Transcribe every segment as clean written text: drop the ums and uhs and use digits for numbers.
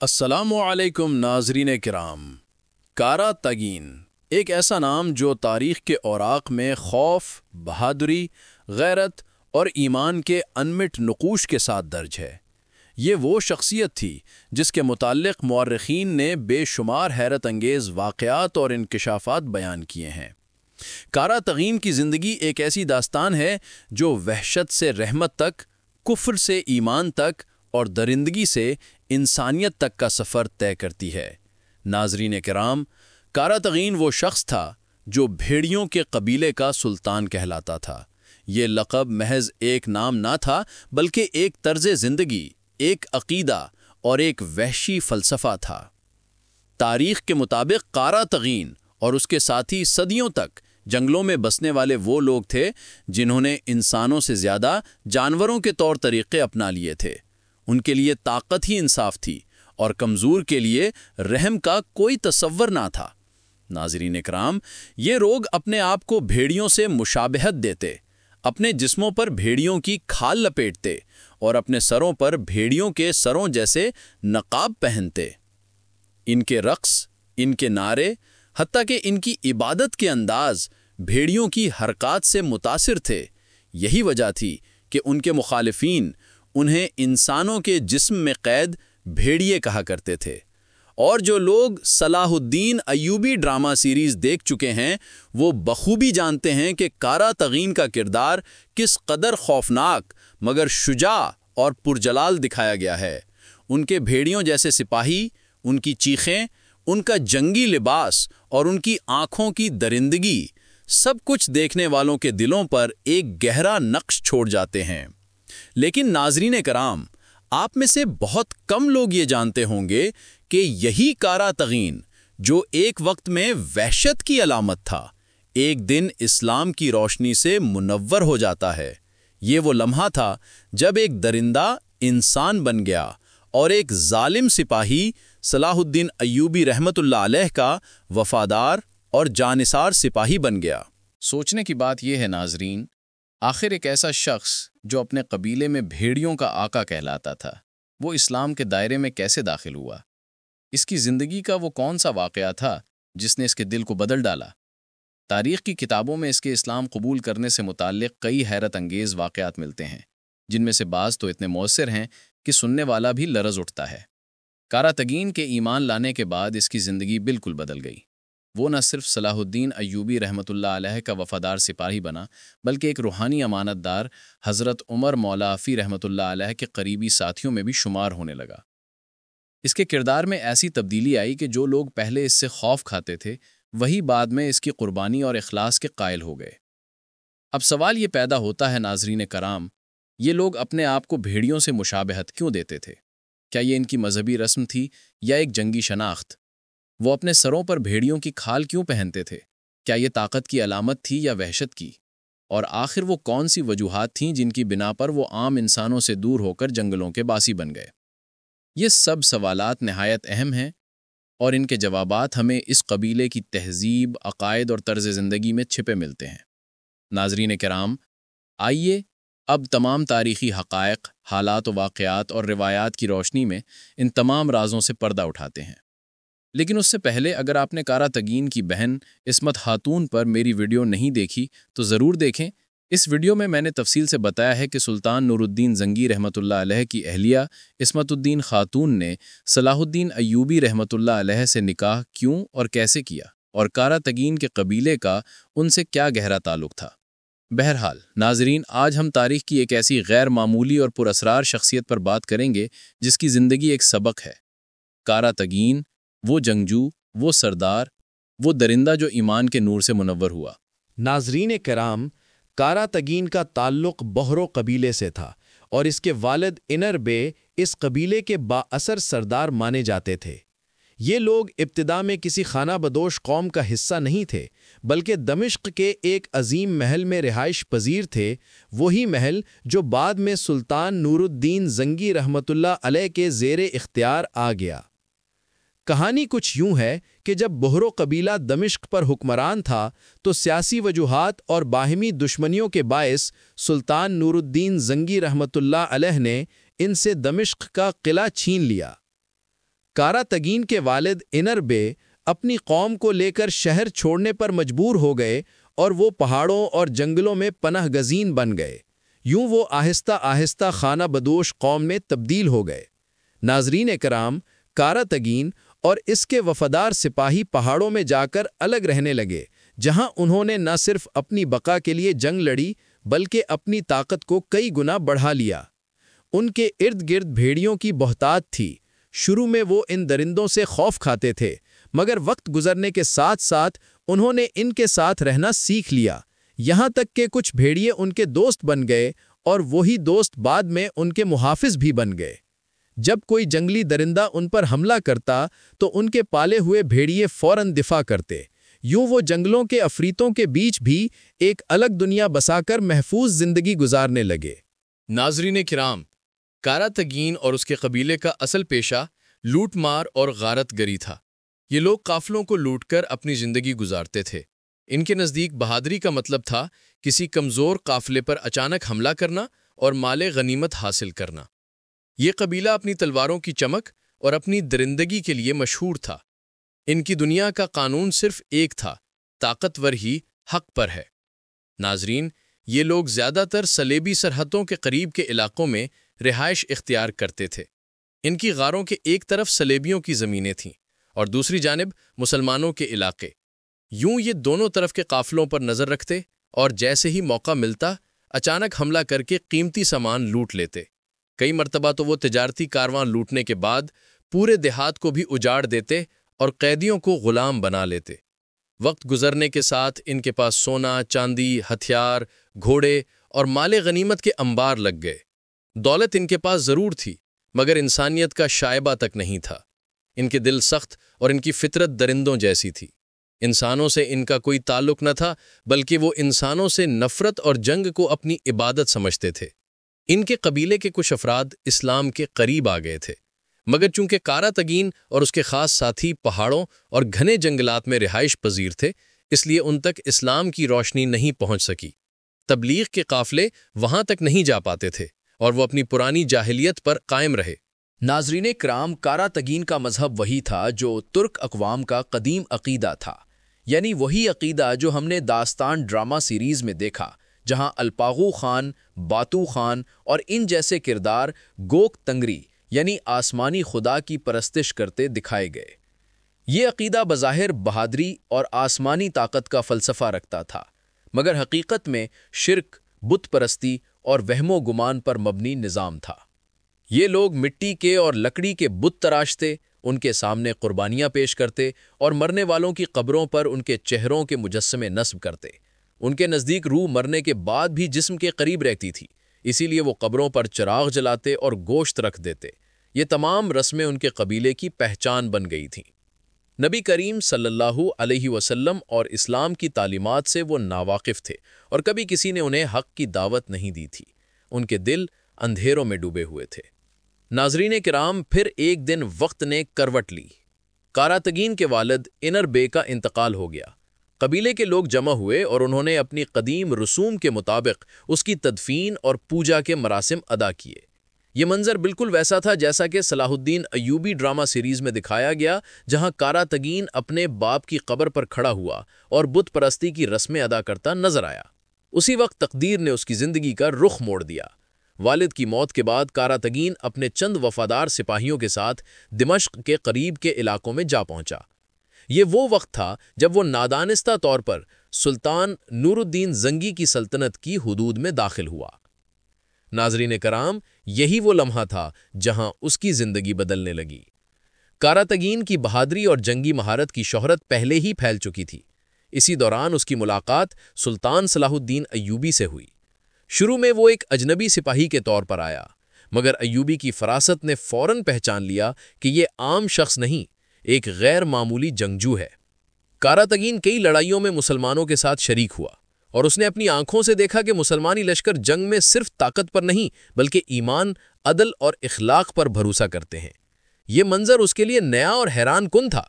السلام علیکم ناظرین کرام۔ کارا تگین ایک ایسا نام جو تاریخ کے اوراق میں خوف، بہادری، غیرت اور ایمان کے انمٹ نقوش کے ساتھ درج ہے۔ یہ وہ شخصیت تھی جس کے متعلق مورخین نے بے شمار حیرت انگیز واقعات اور انکشافات بیان کیے ہیں۔ کارا تگین کی زندگی ایک ایسی داستان ہے جو وحشت سے رحمت تک، کفر سے ایمان تک اور درندگی سے انسانیت تک کا سفر طے کرتی ہے۔ ناظرین کرام، کارا تگین وہ شخص تھا جو بھیڑیوں کے قبیلے کا سلطان کہلاتا تھا۔ یہ لقب محض ایک نام نہ تھا بلکہ ایک طرز زندگی، ایک عقیدہ اور ایک وحشی فلسفہ تھا۔ تاریخ کے مطابق کارا تگین اور اس کے ساتھی صدیوں تک جنگلوں میں بسنے والے وہ لوگ تھے جنہوں نے انسانوں سے زیادہ جانوروں کے طور طریقے اپنا لیے تھے۔ ان کے لیے طاقت ہی انصاف تھی اور کمزور کے لیے رحم کا کوئی تصور نہ تھا۔ ناظرین اکرام، یہ لوگ اپنے آپ کو بھیڑیوں سے مشابہت دیتے، اپنے جسموں پر بھیڑیوں کی کھال لپیٹتے اور اپنے سروں پر بھیڑیوں کے سروں جیسے نقاب پہنتے۔ ان کے رقص، ان کے نعرے، حتیٰ کہ ان کی عبادت کے انداز بھیڑیوں کی حرکات سے متاثر تھے۔ یہی وجہ تھی کہ ان کے مخالفین انہیں انسانوں کے جسم میں قید بھیڑیے کہا کرتے تھے۔ اور جو لوگ صلاح الدین ایوبی ڈرامہ سیریز دیکھ چکے ہیں وہ بخوبی جانتے ہیں کہ کارا تگین کا کردار کس قدر خوفناک مگر شجاع اور پرجلال دکھایا گیا ہے۔ ان کے بھیڑیوں جیسے سپاہی، ان کی چیخیں، ان کا جنگی لباس اور ان کی آنکھوں کی درندگی سب کچھ دیکھنے والوں کے دلوں پر ایک گہرا نقش چھوڑ جاتے ہیں۔ لیکن ناظرین کرام، آپ میں سے بہت کم لوگ یہ جانتے ہوں گے کہ یہی کارا تگین جو ایک وقت میں وحشت کی علامت تھا، ایک دن اسلام کی روشنی سے منور ہو جاتا ہے۔ یہ وہ لمحہ تھا جب ایک درندہ انسان بن گیا اور ایک ظالم سپاہی صلاح الدین ایوبی رحمت اللہ علیہ کا وفادار اور جانثار سپاہی بن گیا۔ سوچنے کی بات یہ ہے ناظرین، آخر ایک ایسا شخص جو اپنے قبیلے میں بھیڑیوں کا آقا کہلاتا تھا، وہ اسلام کے دائرے میں کیسے داخل ہوا؟ اس کی زندگی کا وہ کون سا واقعہ تھا جس نے اس کے دل کو بدل ڈالا؟ تاریخ کی کتابوں میں اس کے اسلام قبول کرنے سے متعلق کئی حیرت انگیز واقعات ملتے ہیں، جن میں سے بعض تو اتنے مؤثر ہیں کہ سننے والا بھی لرز اٹھتا ہے۔ کارا تگین کے ایمان لانے کے بعد اس کی زندگی بالکل بدل گئی۔ وہ نہ صرف صلاح الدین ایوبی رحمت اللہ علیہ کا وفادار سپاہی بنا، بلکہ ایک روحانی امانت دار حضرت عمر مولا عفی رحمت اللہ علیہ کے قریبی ساتھیوں میں بھی شمار ہونے لگا۔ اس کے کردار میں ایسی تبدیلی آئی کہ جو لوگ پہلے اس سے خوف کھاتے تھے، وہی بعد میں اس کی قربانی اور اخلاص کے قائل ہو گئے۔ اب سوال یہ پیدا ہوتا ہے ناظرین کرام، یہ لوگ اپنے آپ کو بھیڑیوں سے مشابہت کیوں دیتے تھے؟ کیا یہ ان کی مذہبی رسم تھی یا ایک جنگی شناخت؟ وہ اپنے سروں پر بھیڑیوں کی کھال کیوں پہنتے تھے؟ کیا یہ طاقت کی علامت تھی یا وحشت کی؟ اور آخر وہ کون سی وجوہات تھیں جن کی بنا پر وہ عام انسانوں سے دور ہو کر جنگلوں کے باسی بن گئے؟ یہ سب سوالات نہایت اہم ہیں اور ان کے جوابات ہمیں اس قبیلے کی تہذیب، عقائد اور طرز زندگی میں چھپے ملتے ہیں۔ ناظرین کرام، آئیے اب تمام تاریخی حقائق، حالات و واقعات اور روایات کی روشنی میں ان تمام رازوں سے پردہ اٹھاتے ہیں۔ لیکن اس سے پہلے اگر آپ نے کارا تگین کی بہن عصمت خاتون پر میری ویڈیو نہیں دیکھی تو ضرور دیکھیں۔ اس ویڈیو میں نے تفصیل سے بتایا ہے کہ سلطان نور الدین زنگی رحمت اللہ علیہ کی اہلیہ عصمت الدین خاتون نے صلاح الدین ایوبی رحمت اللہ علیہ سے نکاح کیوں اور کیسے کیا، اور کارا تگین کے قبیلے کا ان سے کیا گہرا تعلق تھا۔ بہرحال ناظرین، آج ہم تاریخ کی ایک ایسی غیر معمولی اور پراسرار شخصیت پر بات کریں گے جس کی زندگی ایک سبق ہے۔ کارا تگین، وہ جنگجو، وہ سردار، وہ درندہ جو ایمان کے نور سے منور ہوا۔ ناظرین کرام، کارا تگین کا تعلق بہرو قبیلے سے تھا اور اس کے والد انر بے اس قبیلے کے با اثر سردار مانے جاتے تھے۔ یہ لوگ ابتدا میں کسی خانہ بدوش قوم کا حصہ نہیں تھے، بلکہ دمشق کے ایک عظیم محل میں رہائش پذیر تھے، وہی محل جو بعد میں سلطان نور الدین زنگی رحمت اللہ علیہ کے زیر اختیار آ گیا۔ کہانی کچھ یوں ہے کہ جب بہرو قبیلہ دمشق پر حکمران تھا تو سیاسی وجوہات اور باہمی دشمنیوں کے باعث سلطان نور الدین زنگی رحمت اللہ علیہ نے ان سے دمشق کا قلعہ چھین لیا۔ کارا تگین کے والد انر بے اپنی قوم کو لے کر شہر چھوڑنے پر مجبور ہو گئے اور وہ پہاڑوں اور جنگلوں میں پناہ گزین بن گئے۔ یوں وہ آہستہ آہستہ خانہ بدوش قوم میں تبدیل ہو گئے۔ ناظرین کرام، کارا تگین اور اس کے وفادار سپاہی پہاڑوں میں جا کر الگ رہنے لگے، جہاں انہوں نے نہ صرف اپنی بقا کے لیے جنگ لڑی بلکہ اپنی طاقت کو کئی گنا بڑھا لیا۔ ان کے ارد گرد بھیڑیوں کی بہتات تھی۔ شروع میں وہ ان درندوں سے خوف کھاتے تھے، مگر وقت گزرنے کے ساتھ ساتھ انہوں نے ان کے ساتھ رہنا سیکھ لیا، یہاں تک کہ کچھ بھیڑیے ان کے دوست بن گئے اور وہی دوست بعد میں ان کے محافظ بھی بن گئے۔ جب کوئی جنگلی درندہ ان پر حملہ کرتا تو ان کے پالے ہوئے بھیڑیے فوراً دفاع کرتے۔ یوں وہ جنگلوں کے عفریتوں کے بیچ بھی ایک الگ دنیا بسا کر محفوظ زندگی گزارنے لگے۔ ناظرین کرام، کارا تگین اور اس کے قبیلے کا اصل پیشہ لوٹ مار اور غارت گری تھا۔ یہ لوگ قافلوں کو لوٹ کر اپنی زندگی گزارتے تھے۔ ان کے نزدیک بہادری کا مطلب تھا کسی کمزور قافلے پر اچانک حملہ کرنا اور مال غنیمت حاصل کرنا۔ یہ قبیلہ اپنی تلواروں کی چمک اور اپنی درندگی کے لیے مشہور تھا۔ ان کی دنیا کا قانون صرف ایک تھا، طاقتور ہی حق پر ہے۔ ناظرین، یہ لوگ زیادہ تر صلیبی سرحدوں کے قریب کے علاقوں میں رہائش اختیار کرتے تھے۔ ان کی غاروں کے ایک طرف صلیبیوں کی زمینیں تھیں اور دوسری جانب مسلمانوں کے علاقے۔ یوں یہ دونوں طرف کے قافلوں پر نظر رکھتے اور جیسے ہی موقع ملتا اچانک حملہ کر کے قیمتی سامان لوٹ لیتے۔ کئی مرتبہ تو وہ تجارتی کارواں لوٹنے کے بعد پورے دیہات کو بھی اجاڑ دیتے اور قیدیوں کو غلام بنا لیتے۔ وقت گزرنے کے ساتھ ان کے پاس سونا، چاندی، ہتھیار، گھوڑے اور مال غنیمت کے انبار لگ گئے۔ دولت ان کے پاس ضرور تھی، مگر انسانیت کا شائبہ تک نہیں تھا۔ ان کے دل سخت اور ان کی فطرت درندوں جیسی تھی۔ انسانوں سے ان کا کوئی تعلق نہ تھا، بلکہ وہ انسانوں سے نفرت اور جنگ کو اپنی عبادت سمجھتے تھے۔ ان کے قبیلے کے کچھ افراد اسلام کے قریب آ گئے تھے، مگر چونکہ کارا تگین اور اس کے خاص ساتھی پہاڑوں اور گھنے جنگلات میں رہائش پذیر تھے، اس لیے ان تک اسلام کی روشنی نہیں پہنچ سکی۔ تبلیغ کے قافلے وہاں تک نہیں جا پاتے تھے اور وہ اپنی پرانی جاہلیت پر قائم رہے۔ ناظرین کرام، کارا تگین کا مذہب وہی تھا جو ترک اقوام کا قدیم عقیدہ تھا، یعنی وہی عقیدہ جو ہم نے داستان ڈرامہ سیریز میں دیکھا، جہاں الپاغو خان، باتو خان اور ان جیسے کردار گوک تنگری یعنی آسمانی خدا کی پرستش کرتے دکھائے گئے۔ یہ عقیدہ بظاہر بہادری اور آسمانی طاقت کا فلسفہ رکھتا تھا، مگر حقیقت میں شرک، بت پرستی اور وہم و گمان پر مبنی نظام تھا۔ یہ لوگ مٹی کے اور لکڑی کے بت تراشتے، ان کے سامنے قربانیاں پیش کرتے اور مرنے والوں کی قبروں پر ان کے چہروں کے مجسمے نصب کرتے۔ ان کے نزدیک روح مرنے کے بعد بھی جسم کے قریب رہتی تھی، اسی لیے وہ قبروں پر چراغ جلاتے اور گوشت رکھ دیتے۔ یہ تمام رسمیں ان کے قبیلے کی پہچان بن گئی تھیں۔ نبی کریم صلی اللہ علیہ وسلم اور اسلام کی تعلیمات سے وہ ناواقف تھے اور کبھی کسی نے انہیں حق کی دعوت نہیں دی تھی۔ ان کے دل اندھیروں میں ڈوبے ہوئے تھے۔ ناظرین کرام، پھر ایک دن وقت نے کروٹ لی۔ کارا تگین کے والد انر بے کا انتقال ہو گیا۔ قبیلے کے لوگ جمع ہوئے اور انہوں نے اپنی قدیم رسوم کے مطابق اس کی تدفین اور پوجا کے مراسم ادا کیے۔ یہ منظر بالکل ویسا تھا جیسا کہ صلاح الدین ایوبی ڈرامہ سیریز میں دکھایا گیا، جہاں کارا تگین اپنے باپ کی قبر پر کھڑا ہوا اور بت پرستی کی رسمیں ادا کرتا نظر آیا۔ اسی وقت تقدیر نے اس کی زندگی کا رخ موڑ دیا۔ والد کی موت کے بعد کارا تگین اپنے چند وفادار سپاہیوں کے ساتھ دمشق کے قریب کے علاقوں میں جا پہنچا۔ یہ وہ وقت تھا جب وہ نادانستہ طور پر سلطان نور الدین زنگی کی سلطنت کی حدود میں داخل ہوا۔ ناظرین کرام، یہی وہ لمحہ تھا جہاں اس کی زندگی بدلنے لگی۔ کارا تگین کی بہادری اور جنگی مہارت کی شہرت پہلے ہی پھیل چکی تھی۔ اسی دوران اس کی ملاقات سلطان صلاح الدین ایوبی سے ہوئی۔ شروع میں وہ ایک اجنبی سپاہی کے طور پر آیا، مگر ایوبی کی فراست نے فوراً پہچان لیا کہ یہ عام شخص نہیں، ایک غیر معمولی جنگجو ہے۔ کارا تگین کئی لڑائیوں میں مسلمانوں کے ساتھ شریک ہوا اور اس نے اپنی آنکھوں سے دیکھا کہ مسلمانی لشکر جنگ میں صرف طاقت پر نہیں بلکہ ایمان، عدل اور اخلاق پر بھروسہ کرتے ہیں۔ یہ منظر اس کے لیے نیا اور حیران کن تھا۔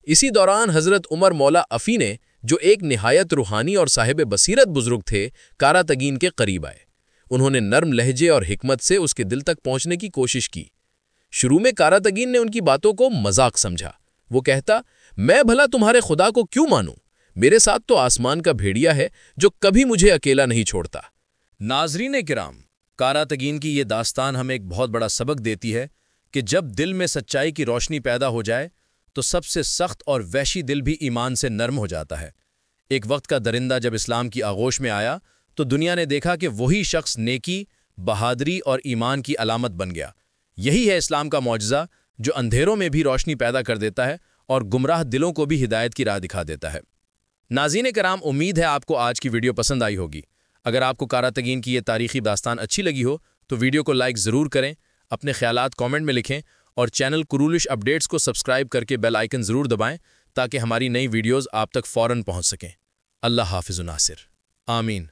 اسی دوران حضرت عمر مولا افی نے، جو ایک نہایت روحانی اور صاحب بصیرت بزرگ تھے، کارا تگین کے قریب آئے۔ انہوں نے نرم لہجے اور حکمت سے اس کے دل تک پہنچنے کی کوشش کی۔ شروع میں کاراتگین نے ان کی باتوں کو مذاق سمجھا۔ وہ کہتا، میں بھلا تمہارے خدا کو کیوں مانوں؟ میرے ساتھ تو آسمان کا بھیڑیا ہے جو کبھی مجھے اکیلا نہیں چھوڑتا۔ ناظرین کرام، کاراتگین کی یہ داستان ہمیں ایک بہت بڑا سبق دیتی ہے کہ جب دل میں سچائی کی روشنی پیدا ہو جائے تو سب سے سخت اور وحشی دل بھی ایمان سے نرم ہو جاتا ہے۔ ایک وقت کا درندہ جب اسلام کی آغوش میں آیا تو دنیا نے دیکھا کہ وہی شخص نیکی، بہادری اور ایمان کی علامت بن گیا۔ یہی ہے اسلام کا معجزہ جو اندھیروں میں بھی روشنی پیدا کر دیتا ہے اور گمراہ دلوں کو بھی ہدایت کی راہ دکھا دیتا ہے۔ ناظرین کرام، امید ہے آپ کو آج کی ویڈیو پسند آئی ہوگی۔ اگر آپ کو کاراتگین کی یہ تاریخی داستان اچھی لگی ہو تو ویڈیو کو لائک ضرور کریں، اپنے خیالات کامنٹ میں لکھیں اور چینل کرولش اپڈیٹس کو سبسکرائب کر کے بیل آئیکن ضرور دبائیں تاکہ ہماری نئی ویڈیوز آپ تک فوراً پہنچ سکیں۔ اللہ حافظ و ناصر۔ آمین۔